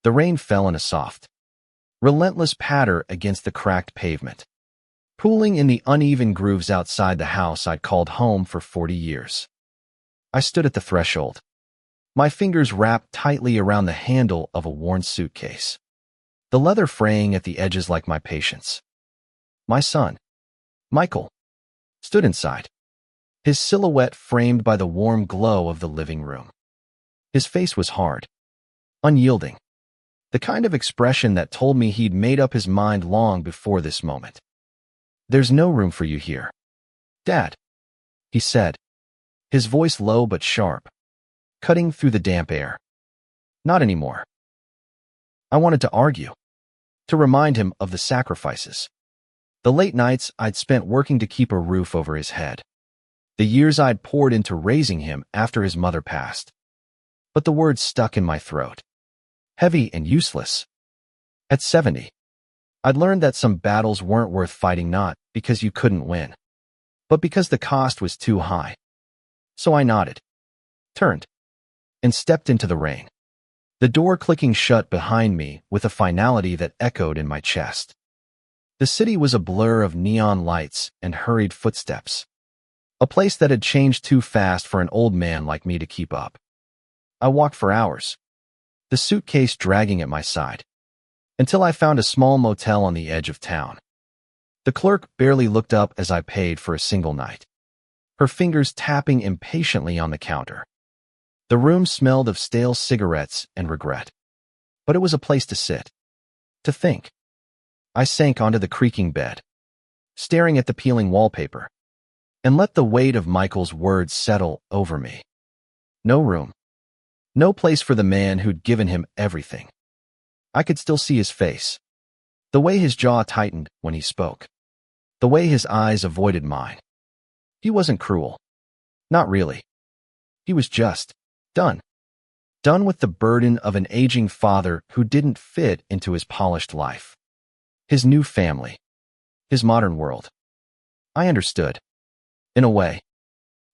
The rain fell in a soft, relentless patter against the cracked pavement, pooling in the uneven grooves outside the house I'd called home for 40 years. I stood at the threshold, my fingers wrapped tightly around the handle of a worn suitcase, the leather fraying at the edges like my patience. My son, Michael, stood inside, his silhouette framed by the warm glow of the living room. His face was hard, unyielding, the kind of expression that told me he'd made up his mind long before this moment. "There's no room for you here, Dad," he said, his voice low but sharp, cutting through the damp air. "Not anymore." I wanted to argue, to remind him of the sacrifices, the late nights I'd spent working to keep a roof over his head, the years I'd poured into raising him after his mother passed. But the words stuck in my throat, heavy and useless. At 70, I'd learned that some battles weren't worth fighting not because you couldn't win, but because the cost was too high. So I nodded, turned, and stepped into the rain, the door clicking shut behind me with a finality that echoed in my chest. The city was a blur of neon lights and hurried footsteps, a place that had changed too fast for an old man like me to keep up. I walked for hours, the suitcase dragging at my side, until I found a small motel on the edge of town. The clerk barely looked up as I paid for a single night, her fingers tapping impatiently on the counter. The room smelled of stale cigarettes and regret, but it was a place to sit, to think. I sank onto the creaking bed, staring at the peeling wallpaper, and let the weight of Michael's words settle over me. No room. No place for the man who'd given him everything. I could still see his face, the way his jaw tightened when he spoke, the way his eyes avoided mine. He wasn't cruel. Not really. He was just done. Done with the burden of an aging father who didn't fit into his polished life, his new family, his modern world. I understood, in a way,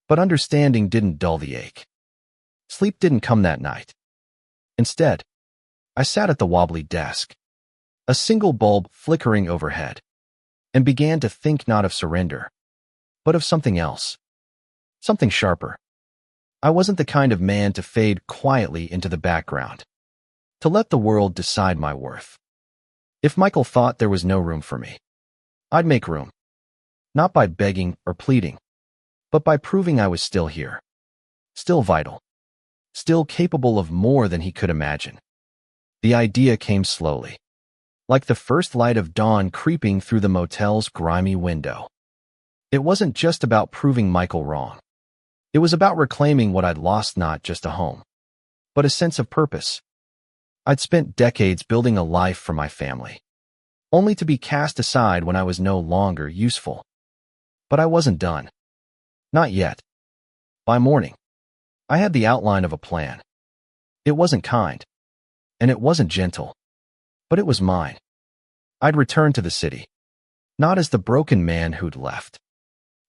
but understanding didn't dull the ache. Sleep didn't come that night. Instead, I sat at the wobbly desk, a single bulb flickering overhead, and began to think not of surrender, but of something else, something sharper. I wasn't the kind of man to fade quietly into the background, to let the world decide my worth. If Michael thought there was no room for me, I'd make room, not by begging or pleading, but by proving I was still here, still vital, still capable of more than he could imagine. The idea came slowly, like the first light of dawn creeping through the motel's grimy window. It wasn't just about proving Michael wrong. It was about reclaiming what I'd lost, not just a home, but a sense of purpose. I'd spent decades building a life for my family, only to be cast aside when I was no longer useful. But I wasn't done. Not yet. By morning, I had the outline of a plan. It wasn't kind, and it wasn't gentle, but it was mine. I'd return to the city, not as the broken man who'd left,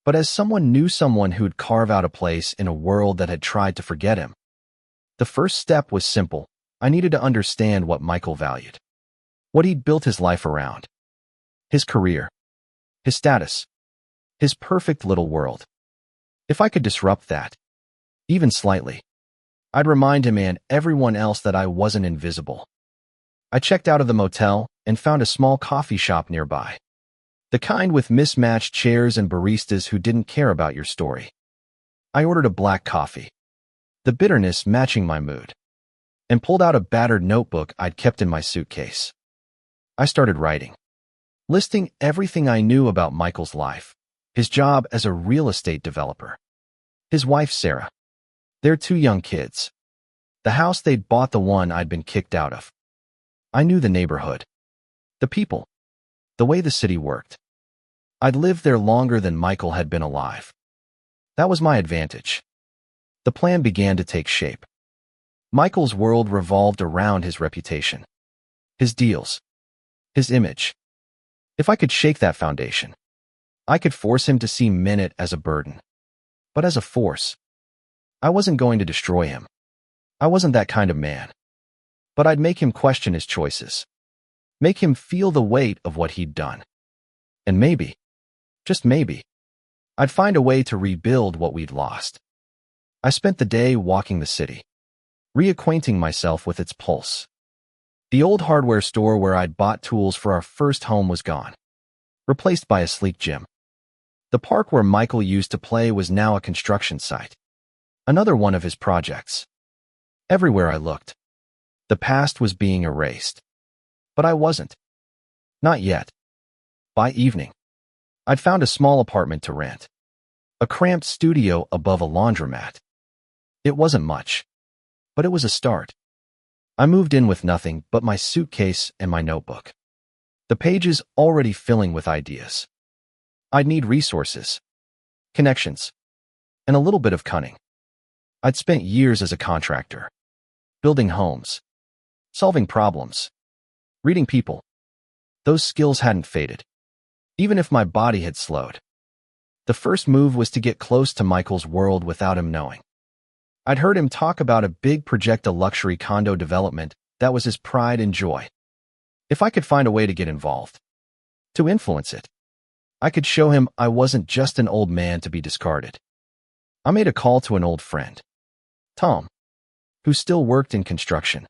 but as someone who'd carve out a place in a world that had tried to forget him. The first step was simple. I needed to understand what Michael valued, what he'd built his life around, his career, his status, his perfect little world. If I could disrupt that, even slightly, I'd remind him and everyone else that I wasn't invisible. I checked out of the motel and found a small coffee shop nearby, the kind with mismatched chairs and baristas who didn't care about your story. I ordered a black coffee, the bitterness matching my mood, and pulled out a battered notebook I'd kept in my suitcase. I started writing, listing everything I knew about Michael's life, his job as a real estate developer, his wife Sarah, their 2 young kids, the house they'd bought, the one I'd been kicked out of. I knew the neighborhood, the people, the way the city worked. I'd lived there longer than Michael had been alive. That was my advantage. The plan began to take shape. Michael's world revolved around his reputation, his deals, his image. If I could shake that foundation, I could force him to see Minute as a burden, but as a force. I wasn't going to destroy him. I wasn't that kind of man. But I'd make him question his choices, make him feel the weight of what he'd done. And maybe, just maybe, I'd find a way to rebuild what we'd lost. I spent the day walking the city, reacquainting myself with its pulse. The old hardware store where I'd bought tools for our first home was gone, replaced by a sleek gym. The park where Michael used to play was now a construction site, another one of his projects. Everywhere I looked, the past was being erased. But I wasn't. Not yet. By evening, I'd found a small apartment to rent, a cramped studio above a laundromat. It wasn't much, but it was a start. I moved in with nothing but my suitcase and my notebook, the pages already filling with ideas. I'd need resources, connections, and a little bit of cunning. I'd spent years as a contractor, building homes, solving problems, reading people. Those skills hadn't faded, even if my body had slowed. The first move was to get close to Michael's world without him knowing. I'd heard him talk about a big project, a luxury condo development that was his pride and joy. If I could find a way to get involved, to influence it, I could show him I wasn't just an old man to be discarded. I made a call to an old friend, Tom, who still worked in construction.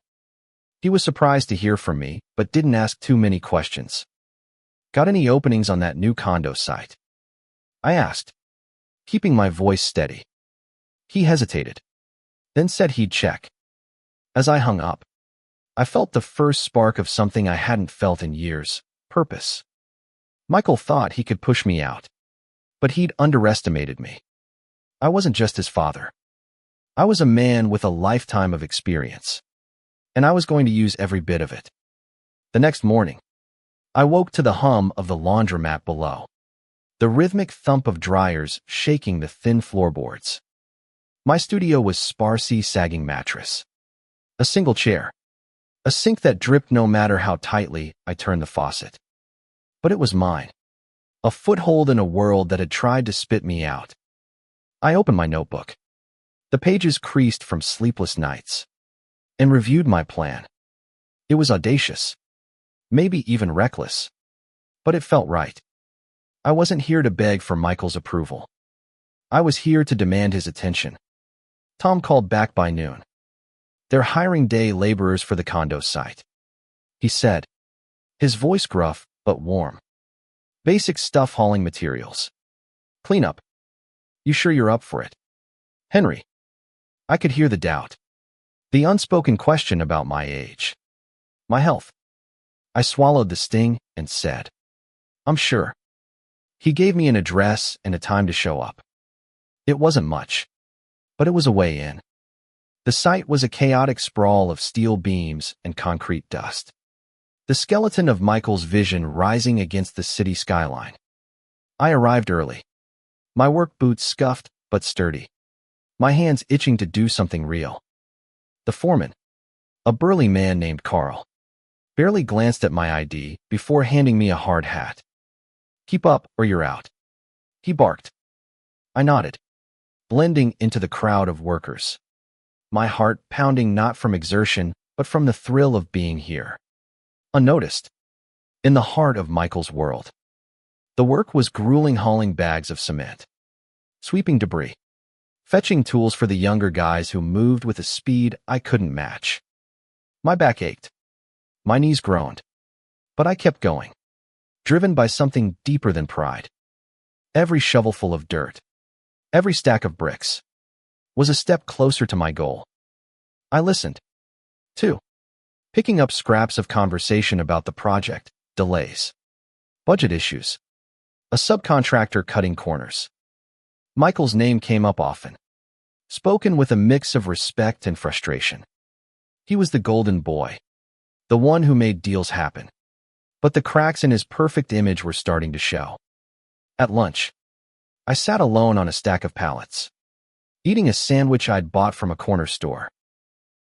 He was surprised to hear from me, but didn't ask too many questions. Got any openings on that new condo site? I asked, keeping my voice steady. He hesitated, then said he'd check. As I hung up, I felt the first spark of something I hadn't felt in years: purpose. Michael thought he could push me out, but he'd underestimated me. I wasn't just his father. I was a man with a lifetime of experience, and I was going to use every bit of it. The next morning, I woke to the hum of the laundromat below, the rhythmic thump of dryers shaking the thin floorboards. My studio was sparsely sagging mattress, a single chair, a sink that dripped no matter how tightly I turned the faucet. But it was mine, a foothold in a world that had tried to spit me out. I opened my notebook, the pages creased from sleepless nights, and reviewed my plan. It was audacious, maybe even reckless, but it felt right. I wasn't here to beg for Michael's approval. I was here to demand his attention. Tom called back by noon. They're hiring day laborers for the condo site, he said, his voice gruff but warm. Basic stuff: hauling materials, cleanup. You sure you're up for it, Henry? I could hear the doubt, the unspoken question about my age, my health. I swallowed the sting and said, I'm sure. He gave me an address and a time to show up. It wasn't much, but it was a way in. The site was a chaotic sprawl of steel beams and concrete dust, the skeleton of Michael's vision rising against the city skyline. I arrived early, my work boots scuffed but sturdy, my hands itching to do something real. The foreman, a burly man named Carl, barely glanced at my ID before handing me a hard hat. Keep up or you're out, he barked. I nodded, blending into the crowd of workers, my heart pounding not from exertion but from the thrill of being here, unnoticed, in the heart of Michael's world. The work was grueling: hauling bags of cement, sweeping debris, fetching tools for the younger guys who moved with a speed I couldn't match. My back ached, my knees groaned, but I kept going, driven by something deeper than pride. Every shovelful of dirt, every stack of bricks, was a step closer to my goal. I listened, too, picking up scraps of conversation about the project, delays, budget issues, a subcontractor cutting corners. Michael's name came up often, spoken with a mix of respect and frustration. He was the golden boy, the one who made deals happen. But the cracks in his perfect image were starting to show. At lunch, I sat alone on a stack of pallets, eating a sandwich I'd bought from a corner store.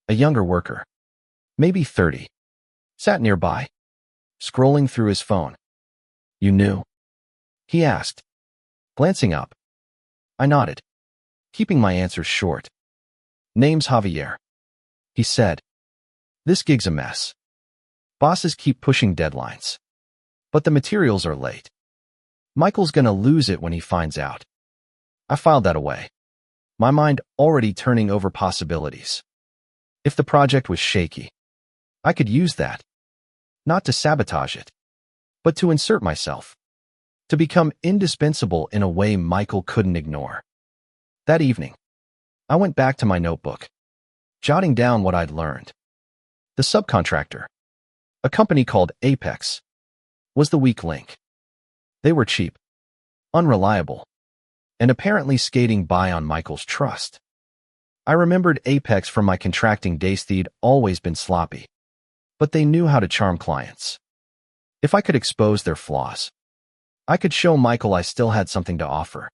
A younger worker, maybe 30, sat nearby, scrolling through his phone. You knew? He asked, glancing up. I nodded, keeping my answers short. Name's Javier, he said. This gig's a mess. Bosses keep pushing deadlines. But the materials are late. Michael's gonna lose it when he finds out. I filed that away, my mind already turning over possibilities. If the project was shaky, I could use that, not to sabotage it, but to insert myself, to become indispensable in a way Michael couldn't ignore. That evening, I went back to my notebook, jotting down what I'd learned. The subcontractor, a company called Apex, was the weak link. They were cheap, unreliable, and apparently skating by on Michael's trust. I remembered Apex from my contracting days. They'd always been sloppy, but they knew how to charm clients. If I could expose their flaws, I could show Michael I still had something to offer.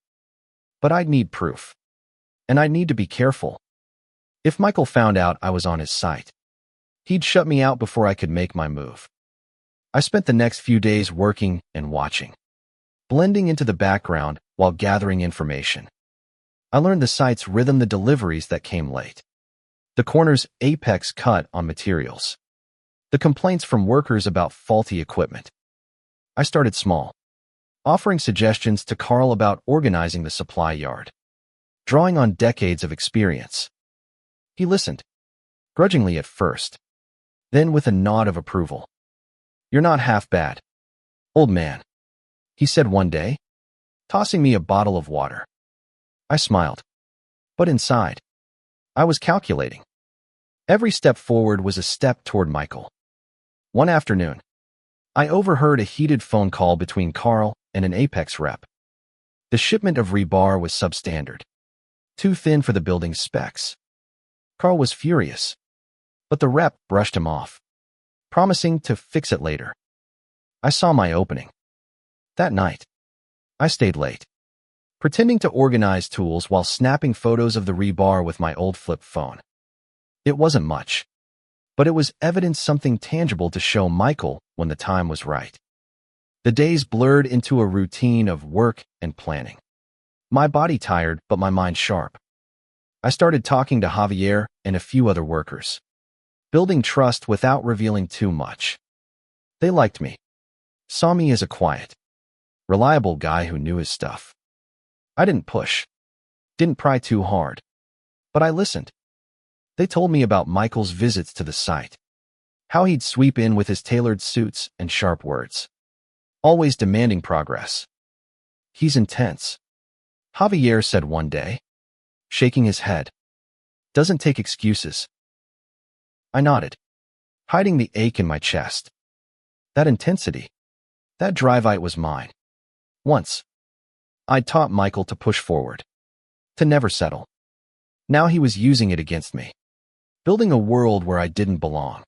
But I'd need proof, and I'd need to be careful. If Michael found out I was on his site, he'd shut me out before I could make my move. I spent the next few days working and watching, blending into the background while gathering information. I learned the site's rhythm, the deliveries that came late, the corners Apex cut on materials, the complaints from workers about faulty equipment. I started small, offering suggestions to Carl about organizing the supply yard, drawing on decades of experience. He listened, grudgingly at first, then with a nod of approval. "You're not half bad, old man," he said one day, tossing me a bottle of water. I smiled, but inside, I was calculating. Every step forward was a step toward Michael. One afternoon, I overheard a heated phone call between Carl and an Apex rep. The shipment of rebar was substandard, too thin for the building's specs. Carl was furious, but the rep brushed him off, promising to fix it later. I saw my opening. That night, I stayed late, pretending to organize tools while snapping photos of the rebar with my old flip phone. It wasn't much, but it was evidence, something tangible to show Michael when the time was right. The days blurred into a routine of work and planning. My body tired, but my mind sharp. I started talking to Javier and a few other workers, building trust without revealing too much. They liked me, saw me as a quiet, reliable guy who knew his stuff. I didn't push, didn't pry too hard, but I listened. They told me about Michael's visits to the site, how he'd sweep in with his tailored suits and sharp words, always demanding progress. "He's intense," Javier said one day, shaking his head. "Doesn't take excuses." I nodded, hiding the ache in my chest. That intensity, that drive, it was mine. Once, I'd taught Michael to push forward, to never settle. Now he was using it against me, building a world where I didn't belong.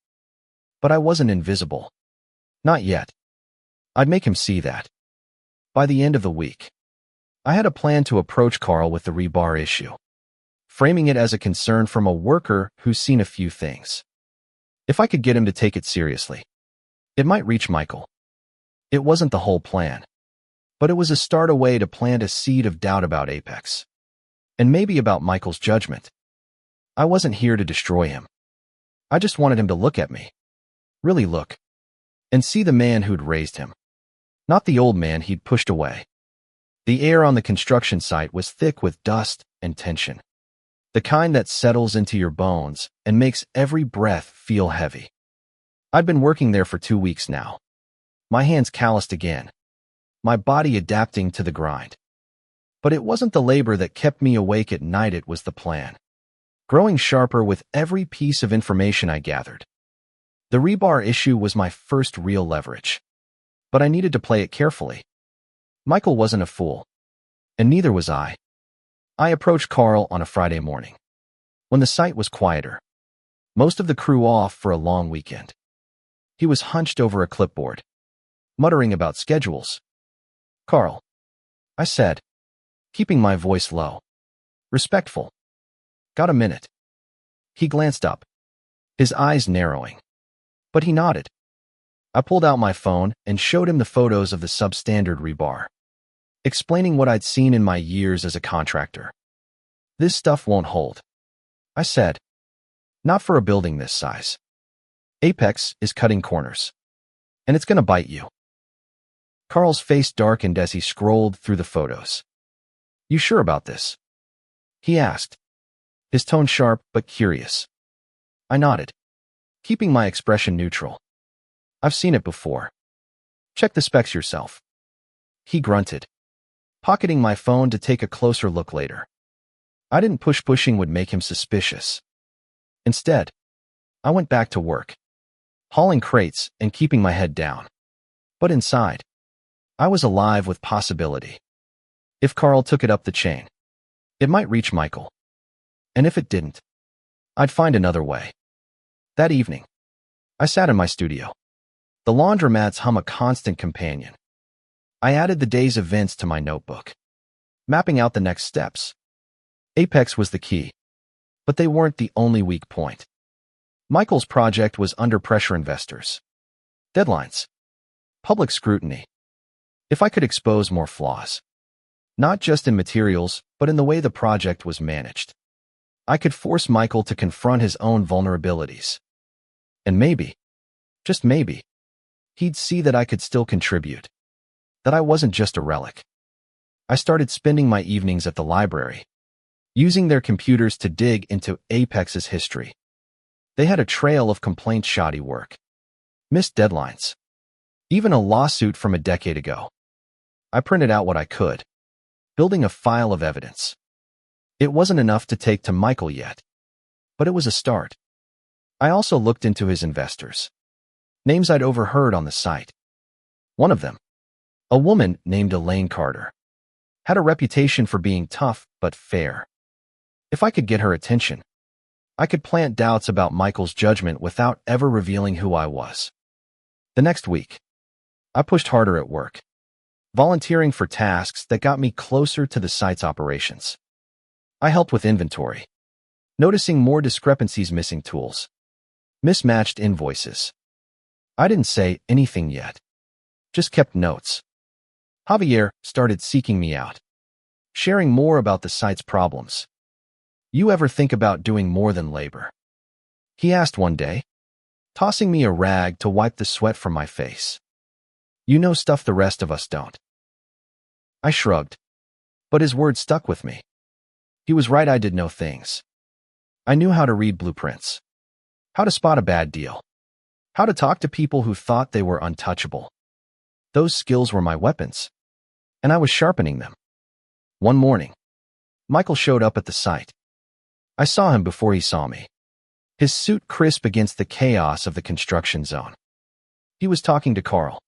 But I wasn't invisible. Not yet. I'd make him see that. By the end of the week, I had a plan to approach Carl with the rebar issue, framing it as a concern from a worker who's seen a few things. If I could get him to take it seriously, it might reach Michael. It wasn't the whole plan, but it was a start, a way to plant a seed of doubt about Apex, and maybe about Michael's judgment. I wasn't here to destroy him. I just wanted him to look at me, really look, and see the man who'd raised him, not the old man he'd pushed away. The air on the construction site was thick with dust and tension, the kind that settles into your bones and makes every breath feel heavy. I'd been working there for 2 weeks now, my hands calloused again, my body adapting to the grind. But it wasn't the labor that kept me awake at night, it was the plan, growing sharper with every piece of information I gathered. The rebar issue was my first real leverage, but I needed to play it carefully. Michael wasn't a fool, and neither was I. I approached Carl on a Friday morning, when the site was quieter, most of the crew off for a long weekend. He was hunched over a clipboard, muttering about schedules. "Carl," I said, keeping my voice low, respectful. "Got a minute?" He glanced up, his eyes narrowing, but he nodded. I pulled out my phone and showed him the photos of the substandard rebar, explaining what I'd seen in my years as a contractor. "This stuff won't hold," I said. "Not for a building this size." Apex is cutting corners, and it's gonna bite you. Carl's face darkened as he scrolled through the photos. You sure about this? He asked, his tone sharp but curious. I nodded, keeping my expression neutral. I've seen it before. Check the specs yourself. He grunted, pocketing my phone to take a closer look later. I didn't pushing would make him suspicious. Instead, I went back to work, hauling crates and keeping my head down. But inside, I was alive with possibility. If Carl took it up the chain, it might reach Michael. And if it didn't, I'd find another way. That evening, I sat in my studio. The laundromat's hum a constant companion. I added the day's events to my notebook, mapping out the next steps. Apex was the key, but they weren't the only weak point. Michael's project was under pressure: investors, deadlines, public scrutiny. If I could expose more flaws, not just in materials, but in the way the project was managed, I could force Michael to confront his own vulnerabilities. And maybe, just maybe, he'd see that I could still contribute, that I wasn't just a relic. I started spending my evenings at the library, using their computers to dig into Apex's history. They had a trail of complaints: shoddy work, missed deadlines, even a lawsuit from a decade ago. I printed out what I could, building a file of evidence. It wasn't enough to take to Michael yet, but it was a start. I also looked into his investors, names I'd overheard on the site. One of them, a woman named Elaine Carter, had a reputation for being tough but fair. If I could get her attention, I could plant doubts about Michael's judgment without ever revealing who I was. The next week, I pushed harder at work, volunteering for tasks that got me closer to the site's operations. I helped with inventory, noticing more discrepancies: missing tools, mismatched invoices. I didn't say anything yet, just kept notes. Javier started seeking me out, sharing more about the site's problems. You ever think about doing more than labor? He asked one day, tossing me a rag to wipe the sweat from my face. You know stuff the rest of us don't. I shrugged, but his words stuck with me. He was right, I did know things. I knew how to read blueprints, how to spot a bad deal, how to talk to people who thought they were untouchable. Those skills were my weapons, and I was sharpening them. One morning, Michael showed up at the site. I saw him before he saw me, his suit crisp against the chaos of the construction zone. He was talking to Carl,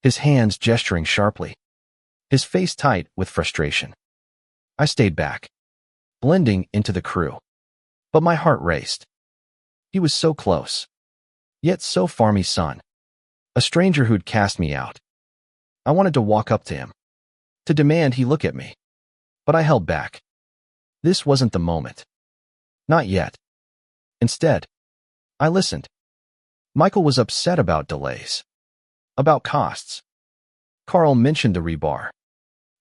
his hands gesturing sharply, his face tight with frustration. I stayed back, blending into the crew, but my heart raced. He was so close, yet so far me son, a stranger who'd cast me out. I wanted to walk up to him, to demand he look at me, but I held back. This wasn't the moment. Not yet. Instead, I listened. Michael was upset about delays, about costs. Carl mentioned the rebar,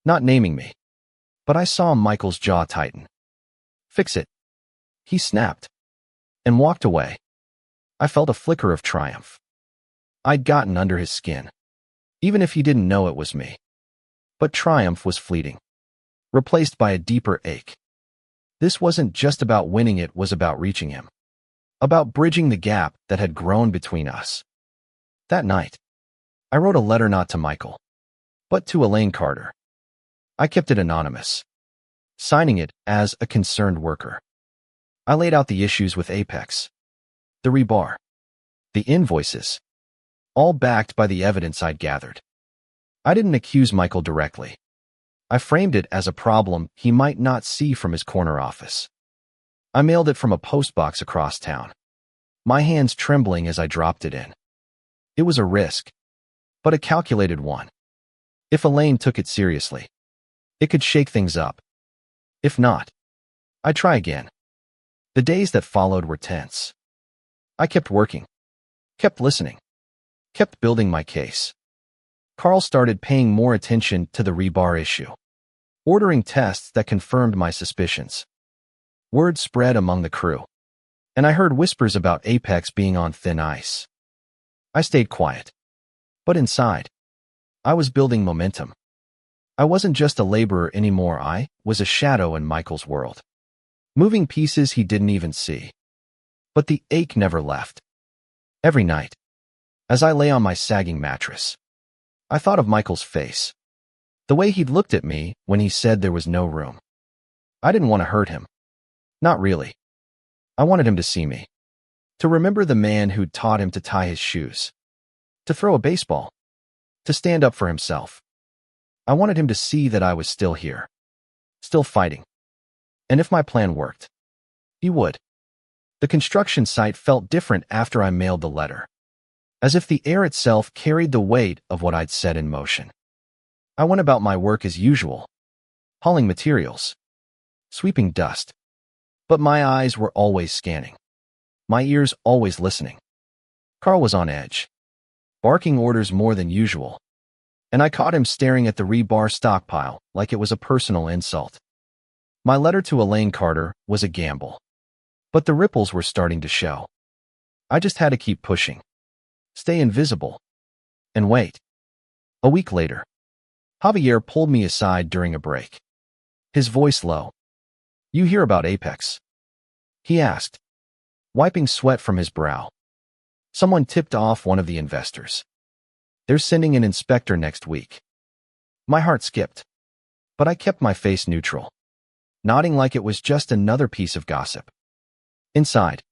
not naming me, but I saw Michael's jaw tighten. Fix it, he snapped, and walked away. I felt a flicker of triumph. I'd gotten under his skin, even if he didn't know it was me. But triumph was fleeting, replaced by a deeper ache. This wasn't just about winning, it was about reaching him, about bridging the gap that had grown between us. That night, I wrote a letter not to Michael, but to Elaine Carter. I kept it anonymous, signing it as a concerned worker. I laid out the issues with Apex, the rebar, the invoices, all backed by the evidence I'd gathered. I didn't accuse Michael directly. I framed it as a problem he might not see from his corner office. I mailed it from a postbox across town, my hands trembling as I dropped it in. It was a risk, but a calculated one. If Elaine took it seriously, it could shake things up. If not, I'd try again. The days that followed were tense. I kept working, kept listening, kept building my case. Carl started paying more attention to the rebar issue, ordering tests that confirmed my suspicions. Word spread among the crew. and I heard whispers about Apex being on thin ice. I stayed quiet. But inside, I was building momentum. I wasn't just a laborer anymore, I was a shadow in Michael's world. Moving pieces he didn't even see. But the ache never left. Every night, as I lay on my sagging mattress, I thought of Michael's face. The way he'd looked at me when he said there was no room. I didn't want to hurt him. Not really. I wanted him to see me. To remember the man who'd taught him to tie his shoes. To throw a baseball. To stand up for himself. I wanted him to see that I was still here. Still fighting. And if my plan worked, he would. The construction site felt different after I mailed the letter. As if the air itself carried the weight of what I'd set in motion. I went about my work as usual. Hauling materials. Sweeping dust. But my eyes were always scanning. My ears always listening. Carl was on edge. Barking orders more than usual. And I caught him staring at the rebar stockpile like it was a personal insult. My letter to Elaine Carter was a gamble. But the ripples were starting to show. I just had to keep pushing. Stay invisible. And wait. A week later, Javier pulled me aside during a break. His voice low. "You hear about Apex?" he asked, wiping sweat from his brow. "Someone tipped off one of the investors. They're sending an inspector next week." My heart skipped, but I kept my face neutral, nodding like it was just another piece of gossip. Inside,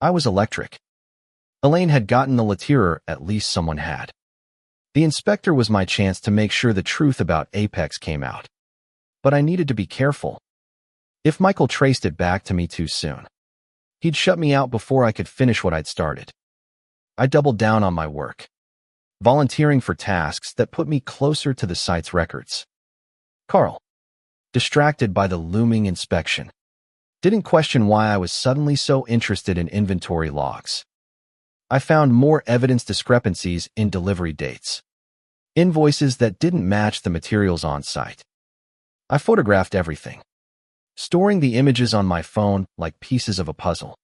I was electric. Elaine had gotten the letterer, at least someone had. The inspector was my chance to make sure the truth about Apex came out. But I needed to be careful. If Michael traced it back to me too soon, he'd shut me out before I could finish what I'd started. I doubled down on my work, volunteering for tasks that put me closer to the site's records. Carl, distracted by the looming inspection, didn't question why I was suddenly so interested in inventory logs. I found more evidence discrepancies in delivery dates, invoices that didn't match the materials on site. I photographed everything, storing the images on my phone like pieces of a puzzle.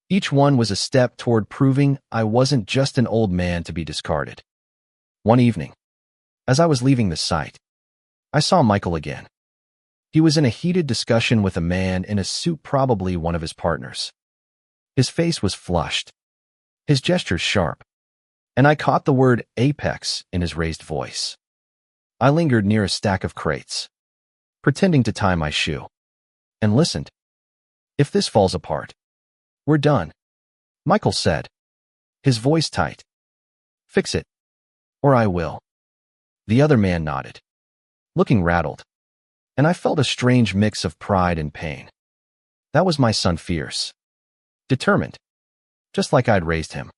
Each one was a step toward proving I wasn't just an old man to be discarded. One evening, as I was leaving the site, I saw Michael again. He was in a heated discussion with a man in a suit, probably one of his partners. His face was flushed, his gestures sharp, and I caught the word Apex in his raised voice. I lingered near a stack of crates, pretending to tie my shoe, and listened. "If this falls apart, we're done," Michael said, his voice tight. "Fix it, or I will." The other man nodded, looking rattled, and I felt a strange mix of pride and pain. That was my son, fierce, determined, just like I'd raised him.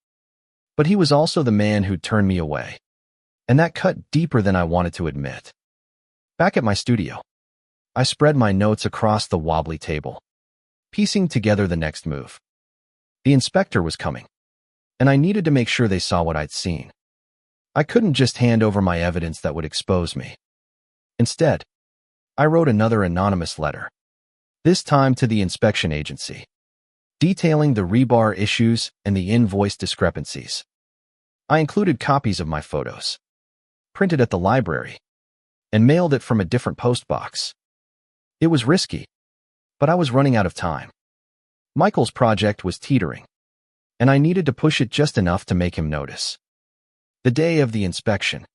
But he was also the man who'd turned me away, and that cut deeper than I wanted to admit. Back at my studio, I spread my notes across the wobbly table, piecing together the next move. The inspector was coming, and I needed to make sure they saw what I'd seen. I couldn't just hand over my evidence that would expose me. Instead, I wrote another anonymous letter, this time to the inspection agency, detailing the rebar issues and the invoice discrepancies. I included copies of my photos, printed at the library, and mailed it from a different postbox. It was risky, but I was running out of time. Michael's project was teetering, and I needed to push it just enough to make him notice. The day of the inspection,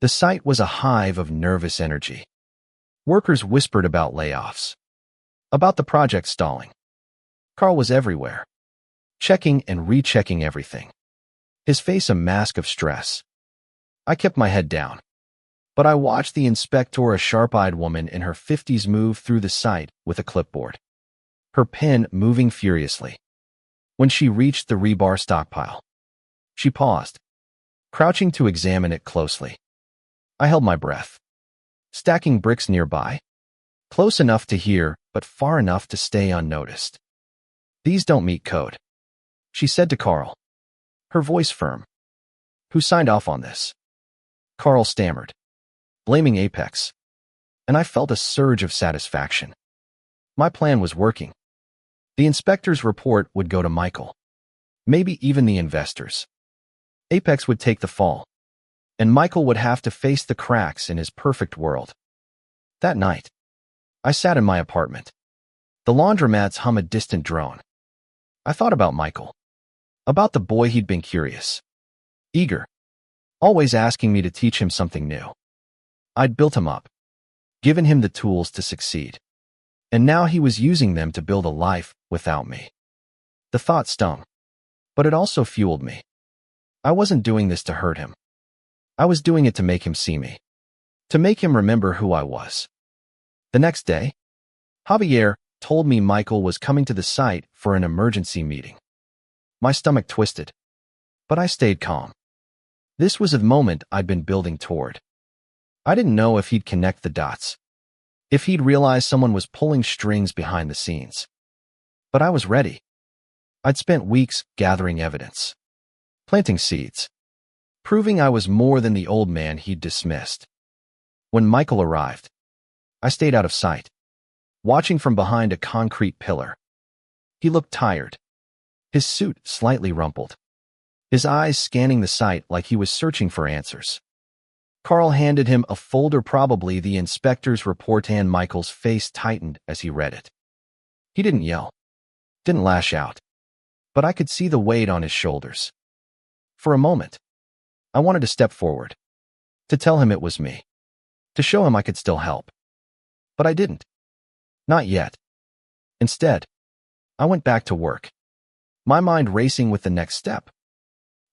the site was a hive of nervous energy. Workers whispered about layoffs, about the project stalling. Carl was everywhere, checking and rechecking everything, his face a mask of stress. I kept my head down, but I watched the inspector, a sharp-eyed woman in her 50s, move through the site with a clipboard, her pen moving furiously. When she reached the rebar stockpile, she paused, crouching to examine it closely. I held my breath, stacking bricks nearby, close enough to hear but far enough to stay unnoticed. "These don't meet code," she said to Carl, her voice firm. "Who signed off on this?" Carl stammered, blaming Apex, and I felt a surge of satisfaction. My plan was working. The inspector's report would go to Michael. Maybe even the investors. Apex would take the fall, and Michael would have to face the cracks in his perfect world. That night, I sat in my apartment. The laundromats hum a distant drone. I thought about Michael. About the boy he'd been curious, eager, always asking me to teach him something new. I'd built him up, given him the tools to succeed, and now he was using them to build a life without me. The thought stung, but it also fueled me. I wasn't doing this to hurt him. I was doing it to make him see me, to make him remember who I was. The next day, Javier told me Michael was coming to the site for an emergency meeting. My stomach twisted, but I stayed calm. This was a moment I'd been building toward. I didn't know if he'd connect the dots, if he'd realize someone was pulling strings behind the scenes. But I was ready. I'd spent weeks gathering evidence, planting seeds, proving I was more than the old man he'd dismissed. When Michael arrived, I stayed out of sight, watching from behind a concrete pillar. He looked tired, his suit slightly rumpled, his eyes scanning the site like he was searching for answers. Carl handed him a folder, probably the inspector's report, and Michael's face tightened as he read it. He didn't yell, didn't lash out, but I could see the weight on his shoulders. For a moment, I wanted to step forward, to tell him it was me, to show him I could still help. But I didn't. Not yet. Instead, I went back to work, my mind racing with the next step.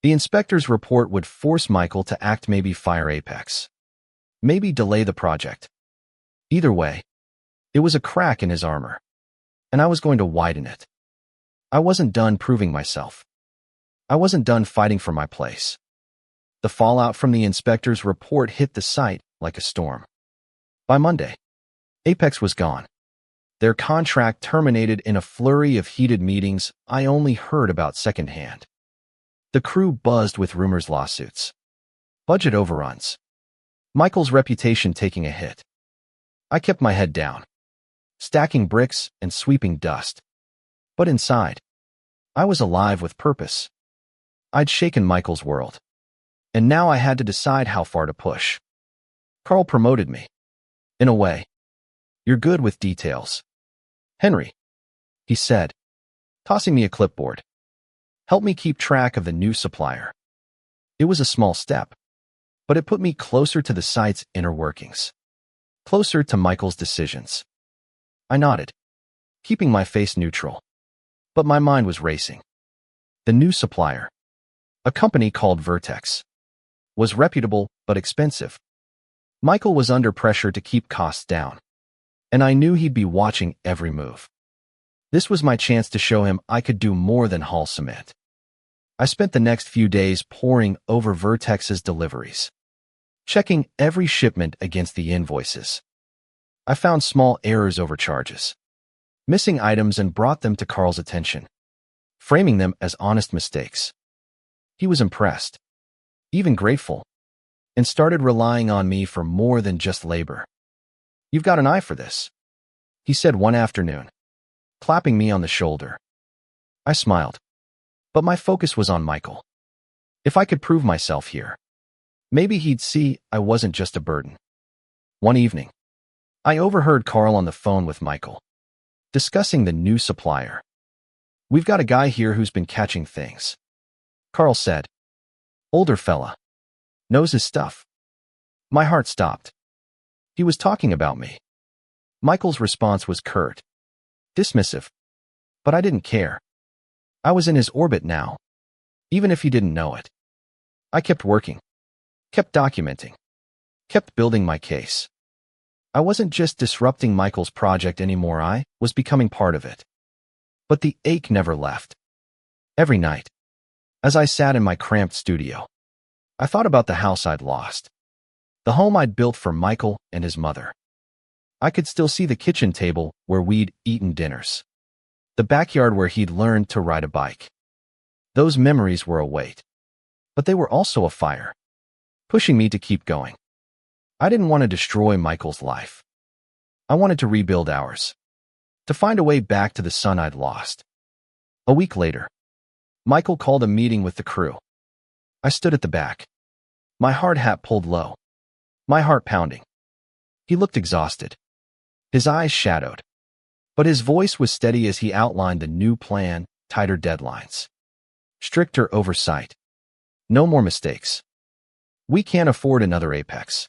The inspector's report would force Michael to act, maybe fire Apex, maybe delay the project. Either way, it was a crack in his armor, and I was going to widen it. I wasn't done proving myself. I wasn't done fighting for my place. The fallout from the inspector's report hit the site like a storm. By Monday, Apex was gone. Their contract terminated in a flurry of heated meetings I only heard about secondhand. The crew buzzed with rumors, lawsuits, budget overruns, Michael's reputation taking a hit. I kept my head down, stacking bricks and sweeping dust. But inside, I was alive with purpose. I'd shaken Michael's world, and now I had to decide how far to push. Carl promoted me. In a way, you're good with details, Henry, he said, tossing me a clipboard. Help me keep track of the new supplier. It was a small step, but it put me closer to the site's inner workings, closer to Michael's decisions. I nodded, keeping my face neutral, but my mind was racing. The new supplier, a company called Vertex, was reputable but expensive. Michael was under pressure to keep costs down, and I knew he'd be watching every move. This was my chance to show him I could do more than haul cement. I spent the next few days poring over Vertex's deliveries, checking every shipment against the invoices. I found small errors, overcharges, missing items, and brought them to Carl's attention, framing them as honest mistakes. He was impressed, even grateful, and started relying on me for more than just labor. "You've got an eye for this," he said one afternoon, clapping me on the shoulder. I smiled, but my focus was on Michael. If I could prove myself here, maybe he'd see I wasn't just a burden. One evening, I overheard Carl on the phone with Michael, discussing the new supplier. "We've got a guy here who's been catching things," Carl said. "Older fella. Knows his stuff." My heart stopped. He was talking about me. Michael's response was curt, dismissive, but I didn't care. I was in his orbit now, even if he didn't know it. I kept working, kept documenting, kept building my case. I wasn't just disrupting Michael's project anymore, I was becoming part of it. But the ache never left. Every night, as I sat in my cramped studio, I thought about the house I'd lost, the home I'd built for Michael and his mother. I could still see the kitchen table where we'd eaten dinners, the backyard where he'd learned to ride a bike. Those memories were a weight, but they were also a fire, pushing me to keep going. I didn't want to destroy Michael's life. I wanted to rebuild ours. to find a way back to the sun I'd lost. A week later, Michael called a meeting with the crew. I stood at the back, my hard hat pulled low, my heart pounding. He looked exhausted, his eyes shadowed, but his voice was steady as he outlined the new plan: tighter deadlines, stricter oversight, no more mistakes. "We can't afford another apex,"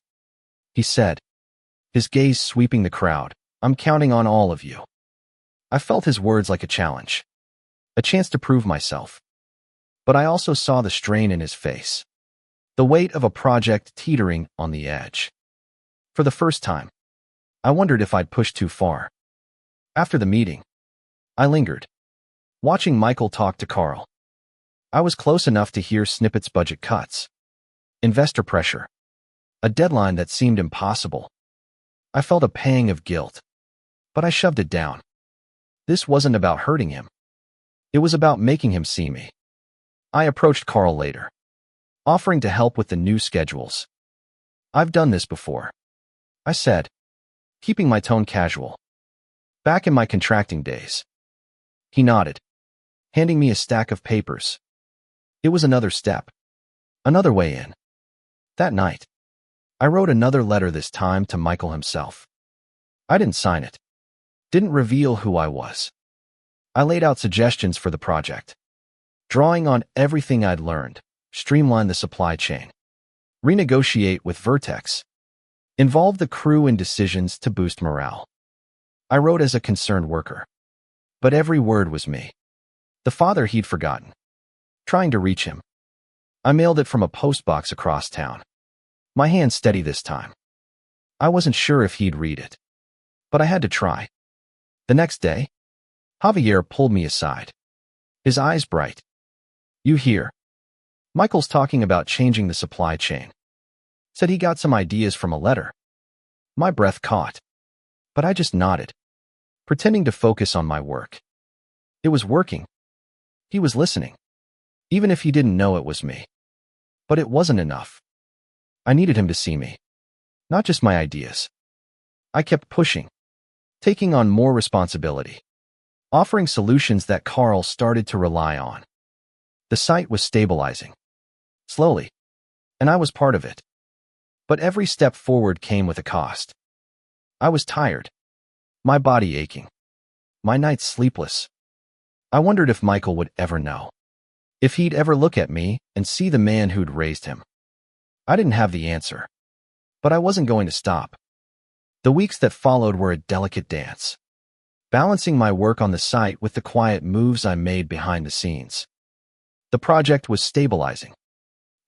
he said, his gaze sweeping the crowd. "I'm counting on all of you." I felt his words like a challenge, a chance to prove myself. But I also saw the strain in his face, the weight of a project teetering on the edge. For the first time, I wondered if I'd pushed too far. After the meeting, I lingered, watching Michael talk to Carl. I was close enough to hear snippets: budget cuts, investor pressure, a deadline that seemed impossible. I felt a pang of guilt, but I shoved it down. This wasn't about hurting him. It was about making him see me. I approached Carl later, offering to help with the new schedules. "I've done this before," I said, keeping my tone casual. "Back in my contracting days." He nodded, handing me a stack of papers. It was another step, another way in. That night, I wrote another letter, this time to Michael himself. I didn't sign it, didn't reveal who I was. I laid out suggestions for the project, drawing on everything I'd learned: streamline the supply chain, renegotiate with Vertex, involve the crew in decisions to boost morale. I wrote as a concerned worker, but every word was me, the father he'd forgotten, trying to reach him. I mailed it from a postbox across town, my hand steady this time. I wasn't sure if he'd read it, but I had to try. The next day, Javier pulled me aside, his eyes bright. "You hear? Michael's talking about changing the supply chain. Said he got some ideas from a letter." My breath caught, but I just nodded, pretending to focus on my work. It was working. He was listening, even if he didn't know it was me. But it wasn't enough. I needed him to see me, not just my ideas. I kept pushing, taking on more responsibility, offering solutions that Carl started to rely on. The site was stabilizing, slowly, and I was part of it. But every step forward came with a cost. I was tired, my body aching, my nights sleepless. I wondered if Michael would ever know, if he'd ever look at me and see the man who'd raised him. I didn't have the answer, but I wasn't going to stop. The weeks that followed were a delicate dance, balancing my work on the site with the quiet moves I made behind the scenes. The project was stabilizing,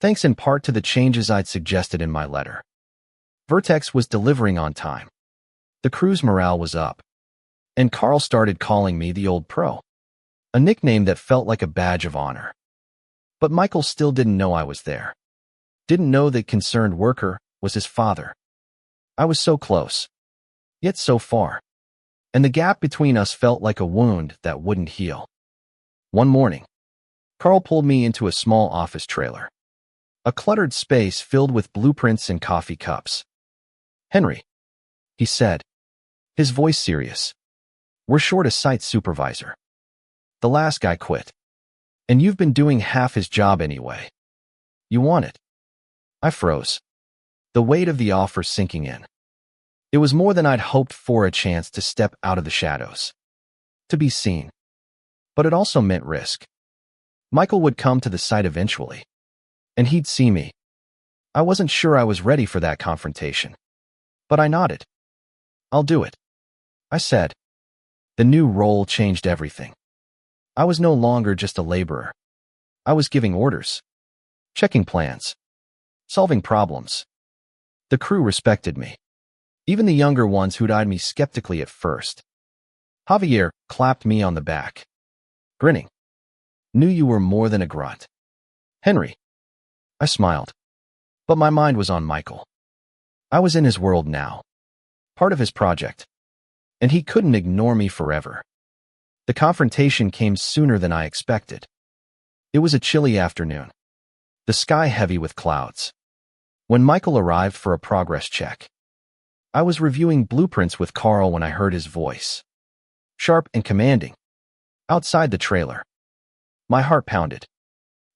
thanks in part to the changes I'd suggested in my letter. Vertex was delivering on time. The crew's morale was up, and Carl started calling me the Old Pro, a nickname that felt like a badge of honor. But Michael still didn't know I was there, didn't know that concerned worker was his father. I was so close, yet so far, and the gap between us felt like a wound that wouldn't heal. One morning, Carl pulled me into a small office trailer, a cluttered space filled with blueprints and coffee cups. "Henry," he said, his voice serious, "we're short a site supervisor. The last guy quit, and you've been doing half his job anyway. You want it?" I froze, the weight of the offer sinking in. It was more than I'd hoped for: a chance to step out of the shadows, to be seen. But it also meant risk. Michael would come to the site eventually, and he'd see me. I wasn't sure I was ready for that confrontation, but I nodded. "I'll do it," I said. The new role changed everything. I was no longer just a laborer. I was giving orders, checking plans, solving problems. The crew respected me, even the younger ones who'd eyed me skeptically at first. Javier clapped me on the back, grinning. "Knew you were more than a grunt, Henry." I smiled, but my mind was on Michael. I was in his world now, part of his project, and he couldn't ignore me forever. The confrontation came sooner than I expected. It was a chilly afternoon, the sky heavy with clouds, when Michael arrived for a progress check. I was reviewing blueprints with Carl when I heard his voice, sharp and commanding, outside the trailer. My heart pounded,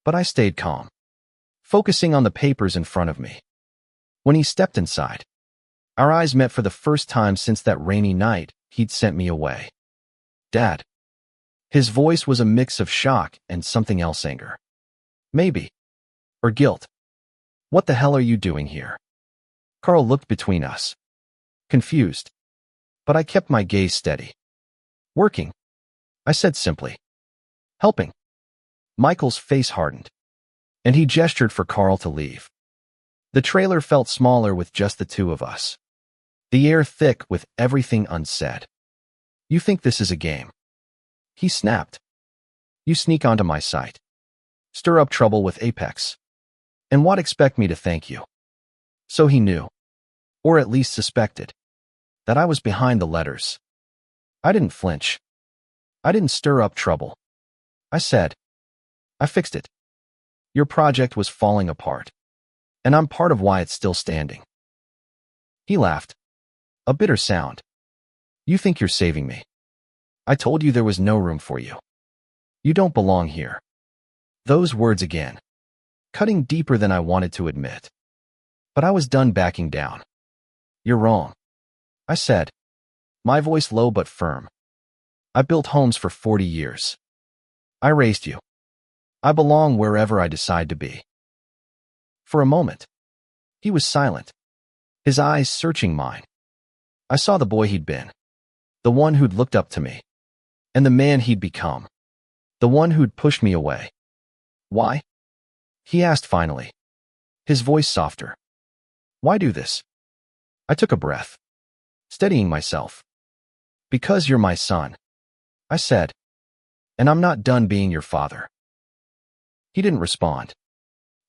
but I stayed calm, focusing on the papers in front of me. When he stepped inside, our eyes met for the first time since that rainy night he'd sent me away. Dad. His voice was a mix of shock and something else, anger. Maybe. Or guilt. What the hell are you doing here? Carl looked between us, confused. But I kept my gaze steady. Working, I said simply. Helping. Michael's face hardened, and he gestured for Carl to leave. The trailer felt smaller with just the two of us, the air thick with everything unsaid. You think this is a game? He snapped. You sneak onto my site, stir up trouble with Apex, and what expect me to thank you? So he knew, or at least suspected, that I was behind the letters. I didn't flinch. I didn't stir up trouble. I said, I fixed it. Your project was falling apart, and I'm part of why it's still standing. He laughed, a bitter sound. You think you're saving me? I told you there was no room for you. You don't belong here. Those words again, cutting deeper than I wanted to admit. But I was done backing down. You're wrong, I said, my voice low but firm. I built homes for 40 years. I raised you. I belong wherever I decide to be. For a moment, he was silent, his eyes searching mine. I saw the boy he'd been, the one who'd looked up to me, and the man he'd become, the one who'd pushed me away. Why? He asked finally, his voice softer. Why do this? I took a breath, steadying myself. Because you're my son, I said, and I'm not done being your father. He didn't respond,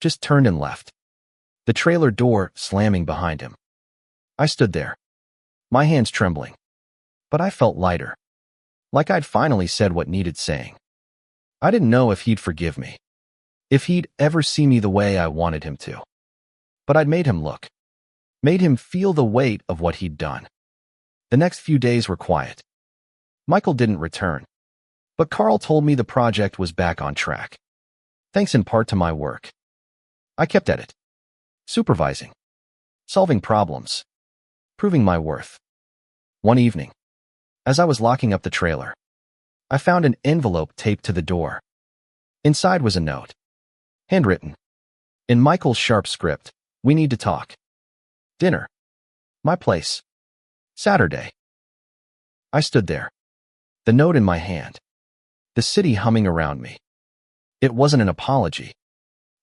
just turned and left, the trailer door slamming behind him. I stood there, my hands trembling, but I felt lighter, like I'd finally said what needed saying. I didn't know if he'd forgive me, if he'd ever see me the way I wanted him to. But I'd made him look, made him feel the weight of what he'd done. The next few days were quiet. Michael didn't return, but Carl told me the project was back on track, thanks in part to my work. I kept at it, supervising, solving problems, proving my worth. One evening, as I was locking up the trailer, I found an envelope taped to the door. Inside was a note, handwritten, in Michael's sharp script. We need to talk. Dinner. My place. Saturday. I stood there, the note in my hand, the city humming around me. It wasn't an apology.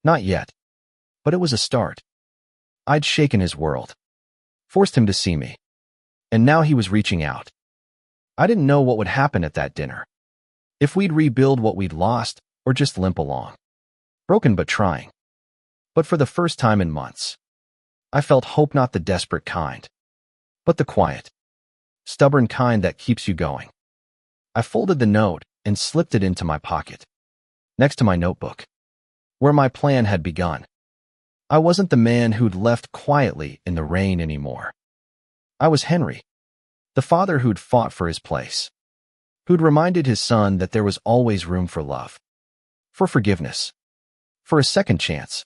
Not yet. But it was a start. I'd shaken his world, forced him to see me, and now he was reaching out. I didn't know what would happen at that dinner, if we'd rebuild what we'd lost or just limp along, broken but trying. But for the first time in months, I felt hope, not the desperate kind, but the quiet, stubborn kind that keeps you going. I folded the note and slipped it into my pocket, next to my notebook, where my plan had begun. I wasn't the man who'd left quietly in the rain anymore. I was Henry, the father who'd fought for his place, who'd reminded his son that there was always room for love, for forgiveness, for a second chance.